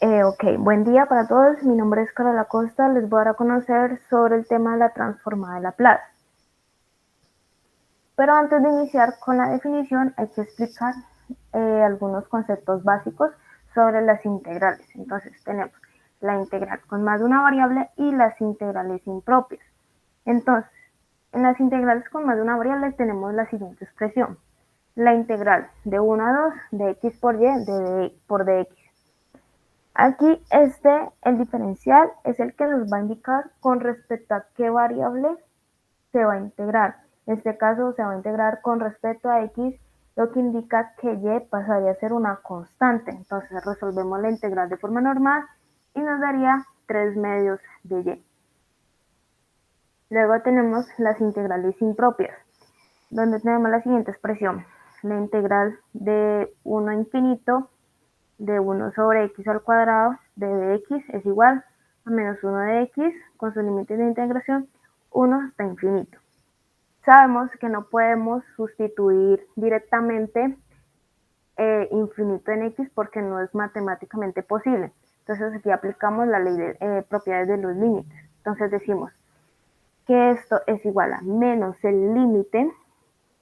Ok, buen día para todos. Mi nombre es Carola Costa. Les voy a dar a conocer sobre el tema de la transformada de Laplace. Pero antes de iniciar con la definición, hay que explicar algunos conceptos básicos sobre las integrales. Entonces, tenemos la integral con más de una variable y las integrales impropias. Entonces, en las integrales con más de una variable tenemos la siguiente expresión. La integral de 1 a 2 de x por y por dx. Aquí el diferencial es el que nos va a indicar con respecto a qué variable se va a integrar. En este caso se va a integrar con respecto a x, lo que indica que y pasaría a ser una constante. Entonces resolvemos la integral de forma normal y nos daría 3 medios de y. Luego tenemos las integrales impropias, donde tenemos la siguiente expresión. La integral de 1 a infinito de 1 sobre x al cuadrado de dx es igual a menos 1 de x con su límite de integración 1 hasta infinito. Sabemos que no podemos sustituir directamente infinito en x porque no es matemáticamente posible. Entonces aquí aplicamos la ley de propiedades de los límites. Entonces decimos que esto es igual a menos el límite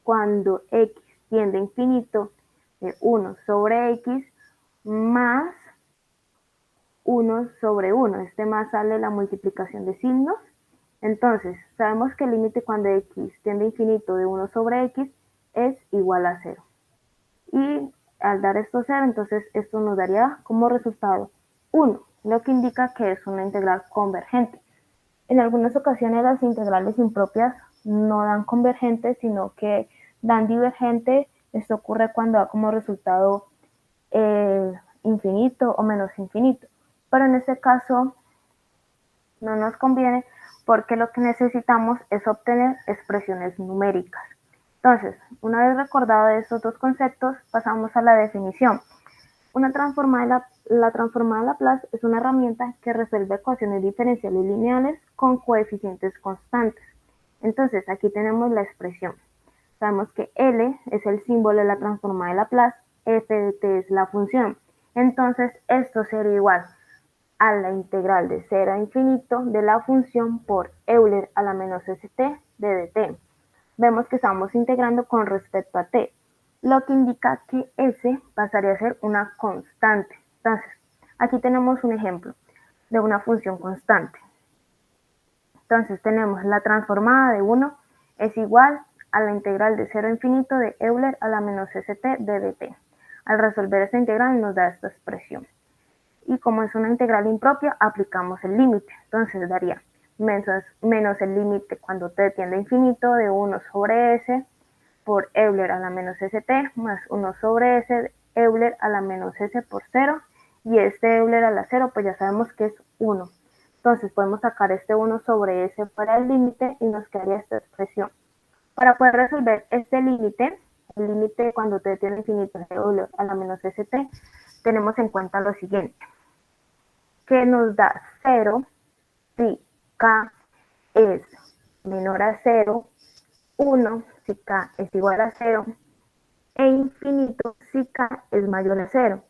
cuando x tiende a infinito de 1 sobre x más 1 sobre 1. Este más sale la multiplicación de signos. Entonces, sabemos que el límite cuando x tiende a infinito de 1 sobre x es igual a 0. Y al dar esto 0, entonces esto nos daría como resultado 1, lo que indica que es una integral convergente. En algunas ocasiones las integrales impropias no dan convergente, sino que dan divergente. Esto ocurre cuando da como resultado infinito o menos infinito. Pero en este caso no nos conviene porque lo que necesitamos es obtener expresiones numéricas. Entonces, una vez recordado estos dos conceptos, pasamos a la definición. La transformada de Laplace es una herramienta que resuelve ecuaciones diferenciales lineales con coeficientes constantes. Entonces, aquí tenemos la expresión. Sabemos que L es el símbolo de la transformada de Laplace, f de t es la función. Entonces, esto sería igual a la integral de 0 a infinito de la función por Euler a la menos st de dt. Vemos que estamos integrando con respecto a t, lo que indica que s pasaría a ser una constante. Entonces, aquí tenemos un ejemplo de una función constante. Entonces tenemos la transformada de 1 es igual a la integral de 0 a infinito de Euler a la menos st de dt. Al resolver esta integral nos da esta expresión. Y como es una integral impropia, aplicamos el límite. Entonces daría menos el límite cuando t tiende a infinito de 1 sobre s por Euler a la menos st más 1 sobre s de Euler a la menos s por 0. Y este Euler a la 0, pues ya sabemos que es 1. Entonces podemos sacar este 1 sobre s fuera del límite y nos quedaría esta expresión. Para poder resolver este límite, el límite cuando t tiende a infinito de Euler a la menos st, tenemos en cuenta lo siguiente, que nos da 0 si k es menor a 0, 1 si k es igual a 0 e infinito si k es mayor a 0.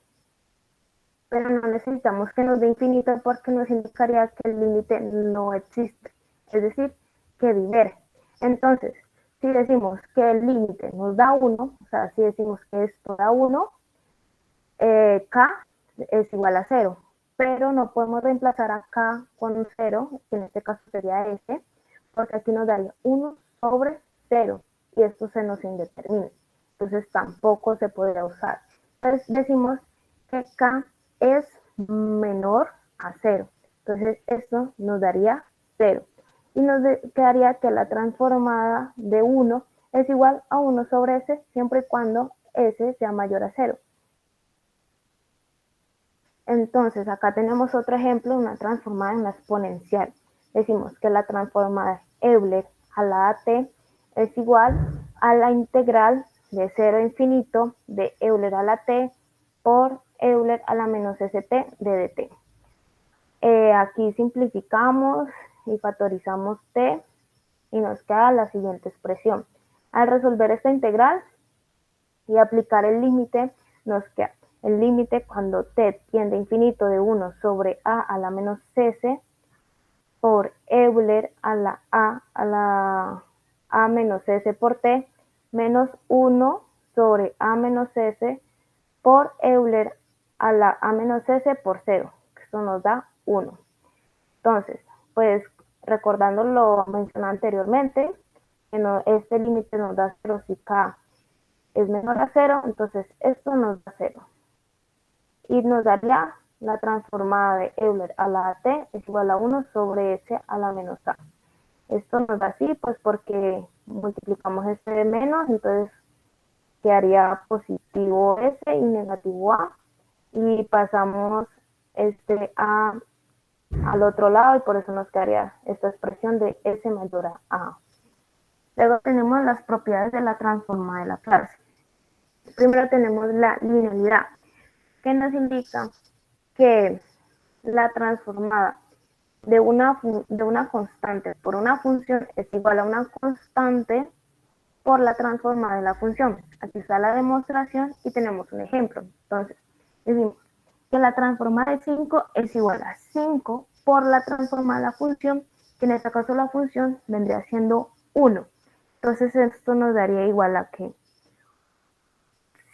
Pero no necesitamos que nos dé infinito porque nos indicaría que el límite no existe, es decir, que diverge. Entonces, si decimos que el límite nos da 1, o sea, si decimos que esto da 1, k es igual a 0, pero no podemos reemplazar a k con un 0, que en este caso sería este, porque aquí nos daría 1 sobre 0, y esto se nos indetermina, entonces tampoco se podría usar. Entonces decimos que k es menor a 0, entonces esto nos daría 0, y nos quedaría que la transformada de 1 es igual a 1 sobre s, siempre y cuando s sea mayor a 0. Entonces, acá tenemos otro ejemplo, una transformada en la exponencial. Decimos que la transformada Euler a la at es igual a la integral de 0 a infinito de Euler a la t por Euler a la menos st de dt. Aquí simplificamos y factorizamos t y nos queda la siguiente expresión. Al resolver esta integral y aplicar el límite, nos queda el límite cuando t tiende a infinito de 1 sobre a la menos s por Euler a la a menos s por t menos 1 sobre a menos s por Euler a la a menos s por 0. Esto nos da 1. Entonces, pues recordando lo mencionado anteriormente, este límite nos da 0 si k es menor a 0, entonces esto nos da 0. Y nos daría la transformada de Euler a la t es igual a 1 sobre s a la menos a. Esto nos da así, pues porque multiplicamos este de menos, entonces quedaría positivo s y negativo a. Y pasamos este a al otro lado y por eso nos quedaría esta expresión de s mayor a a. Luego tenemos las propiedades de la transformada de Laplace. Primero tenemos la linealidad, que nos indica que la transformada de una constante por una función es igual a una constante por la transformada de la función. Aquí está la demostración y tenemos un ejemplo. Entonces, decimos que la transformada de 5 es igual a 5 por la transformada de la función, que en este caso la función vendría siendo 1. Entonces esto nos daría igual a que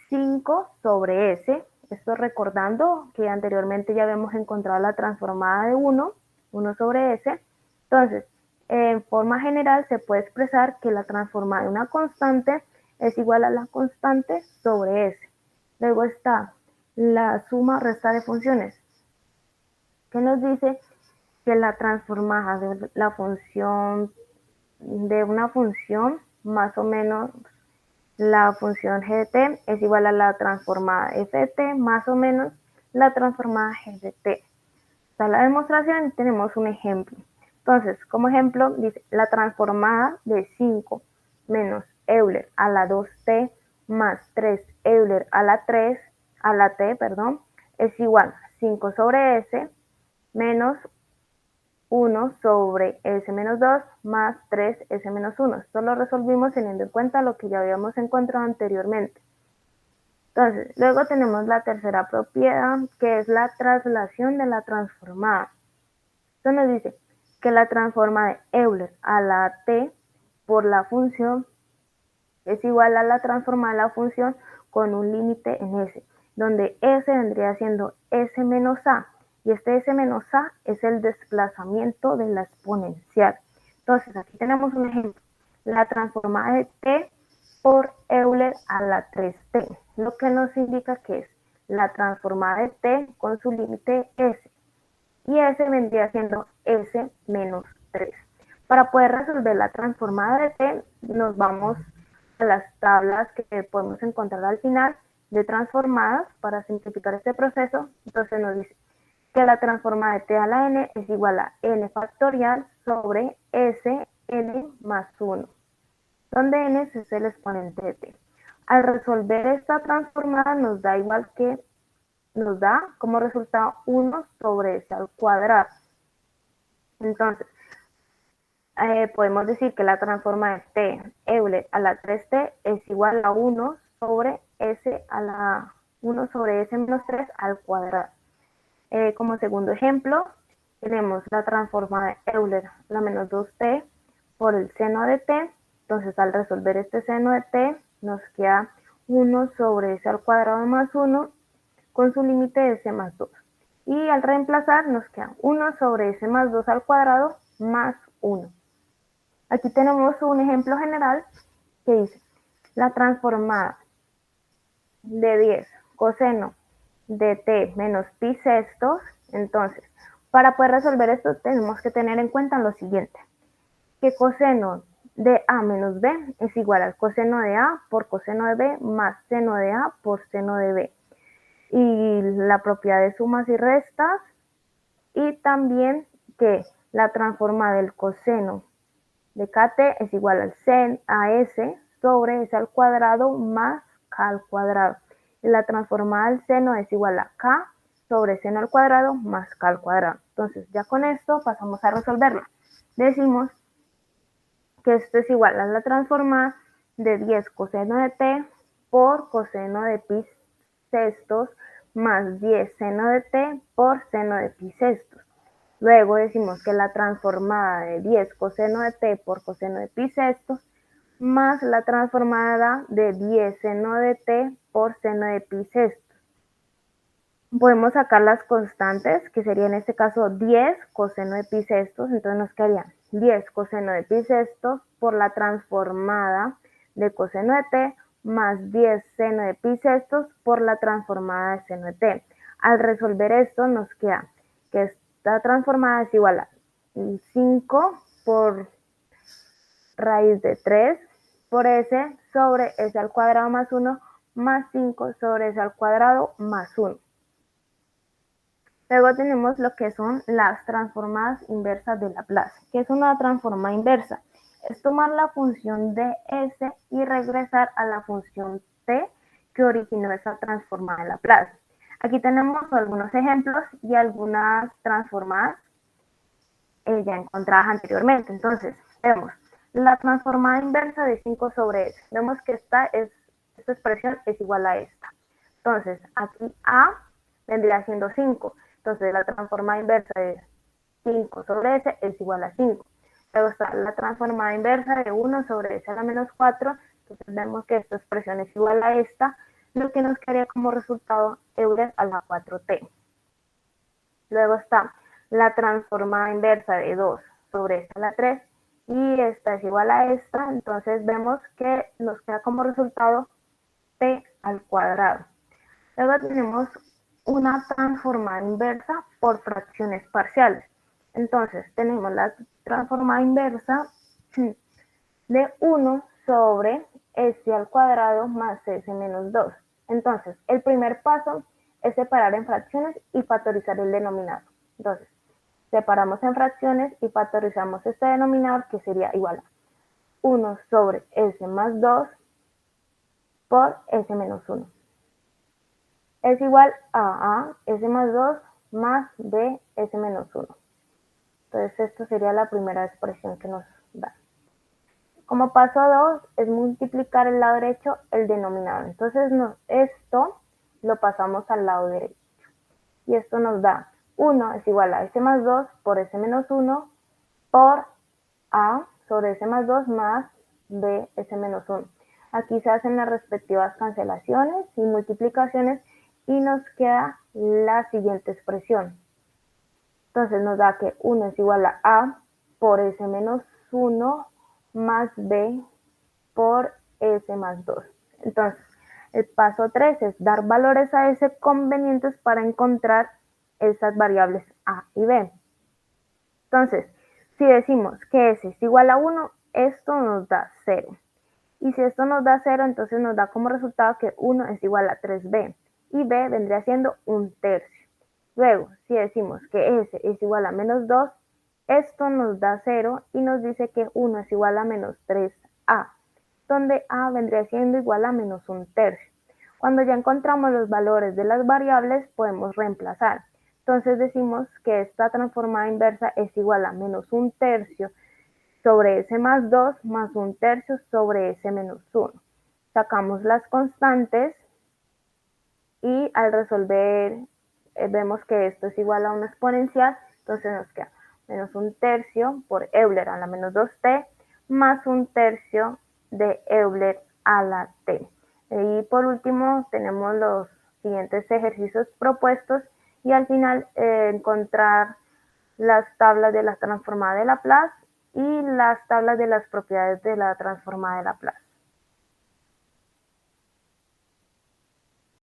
5 sobre s, esto recordando que anteriormente ya habíamos encontrado la transformada de 1 sobre s. Entonces, en forma general se puede expresar que la transformada de una constante es igual a la constante sobre s. Luego está la suma o resta de funciones, que nos dice que la transformada de la función de una función más o menos la función g de t es igual a la transformada f de t más o menos la transformada g de t. Está la demostración y tenemos un ejemplo. Entonces, como ejemplo, dice la transformada de 5 menos Euler a la 2t más 3 Euler a la t, es igual a 5 sobre s menos 1 sobre s menos 2 más 3s menos 1. Esto lo resolvimos teniendo en cuenta lo que ya habíamos encontrado anteriormente. Entonces, luego tenemos la tercera propiedad, que es la traslación de la transformada. Esto nos dice que la transformada de Euler a la t por la función es igual a la transformada de la función con un límite en s, donde s vendría siendo s menos a, y este s menos a es el desplazamiento de la exponencial. Entonces, aquí tenemos un ejemplo, la transformada de t por Euler a la 3t, lo que nos indica que es la transformada de t con su límite s, y s vendría siendo s menos 3. Para poder resolver la transformada de t, nos vamos a las tablas que podemos encontrar al final de transformadas para simplificar este proceso. Entonces nos dice que la transformada de t a la n es igual a n factorial sobre s n más 1, donde n es el exponente de t. Al resolver esta transformada nos da como resultado 1 sobre s al cuadrado. Entonces, podemos decir que la transformada de t Euler a la 3t es igual a 1 sobre s menos 3 al cuadrado. Como segundo ejemplo, tenemos la transformada de Euler a la menos 2t por el seno de t. Entonces, al resolver este seno de t, nos queda 1 sobre s al cuadrado más 1 con su límite de s más 2. Y al reemplazar nos queda 1 sobre s más 2 al cuadrado más 1. Aquí tenemos un ejemplo general que dice la transformada de 10 coseno de t menos pi sextos. Entonces, para poder resolver esto tenemos que tener en cuenta lo siguiente, que coseno de a menos b es igual al coseno de a por coseno de b más seno de a por seno de b. Y la propiedad de sumas y restas, y también que la transformada del coseno de kt es igual al sen a s sobre s al cuadrado más k al cuadrado. Y la transformada del seno es igual a k sobre seno al cuadrado más k al cuadrado. Entonces, ya con esto pasamos a resolverlo. Decimos que esto es igual a la transformada de 10 coseno de t por coseno de pi sextos más 10 seno de t por seno de pi sextos. Luego decimos que la transformada de 10 coseno de t por coseno de pi sextos más la transformada de 10 seno de t por seno de pi sextos. Podemos sacar las constantes, que sería en este caso 10 coseno de pi sextos, entonces nos quedaría 10 coseno de pi sextos por la transformada de coseno de t más 10 seno de pi sextos por la transformada de seno de t. Al resolver esto nos queda que esta transformada es igual a 5 por raíz de 3 por s sobre s al cuadrado más 1 más 5 sobre s al cuadrado más 1. Luego tenemos lo que son las transformadas inversas de Laplace. ¿Qué es una transformada inversa? Es tomar la función de s y regresar a la función t que originó esa transformada de Laplace. Aquí tenemos algunos ejemplos y algunas transformadas ya encontradas anteriormente. Entonces, vemos la transformada inversa de 5 sobre s. Vemos que esta expresión es igual a esta. Entonces, aquí a vendría siendo 5. Entonces, la transformada inversa de 5 sobre s es igual a 5. Luego está la transformada inversa de 1 sobre s a la menos 4. Entonces, vemos que esta expresión es igual a esta, lo que nos quedaría como resultado Euler a la 4t. Luego está la transformada inversa de 2 sobre s a la 3 y esta es igual a esta, entonces vemos que nos queda como resultado t al cuadrado. Luego tenemos una transformada inversa por fracciones parciales. Entonces tenemos la transformada inversa de 1 sobre s al cuadrado más s menos 2. Entonces el primer paso es separar en fracciones y factorizar el denominador. Entonces separamos en fracciones y factorizamos este denominador, que sería igual a 1 sobre s más 2 por s menos 1. Es igual a s más 2 más b s menos 1. Entonces esto sería la primera expresión que nos da. Como paso 2 es multiplicar el lado derecho el denominador. Entonces esto lo pasamos al lado derecho. Y esto nos da 1 es igual a s más 2 por s menos 1 por a sobre s más 2 más b s menos 1. Aquí se hacen las respectivas cancelaciones y multiplicaciones y nos queda la siguiente expresión. Entonces nos da que 1 es igual a por s menos 1 más b por s más 2. Entonces, el paso 3 es dar valores a s convenientes para encontrar esas variables a y b. Entonces, si decimos que s es igual a 1, esto nos da 0. Y si esto nos da 0, entonces nos da como resultado que 1 es igual a 3b. Y b vendría siendo 1/3. Luego, si decimos que s es igual a menos 2, esto nos da 0 y nos dice que 1 es igual a menos 3a, donde a vendría siendo igual a menos 1/3. Cuando ya encontramos los valores de las variables, podemos reemplazar. Entonces decimos que esta transformada inversa es igual a menos 1/3 sobre s más 2 más 1/3 sobre s menos 1. Sacamos las constantes y al resolver vemos que esto es igual a una exponencial, entonces nos queda menos 1/3 por Euler a la menos 2t más 1/3 de Euler a la t. Y por último tenemos los siguientes ejercicios propuestos y al final encontrar las tablas de la transformada de Laplace y las tablas de las propiedades de la transformada de Laplace.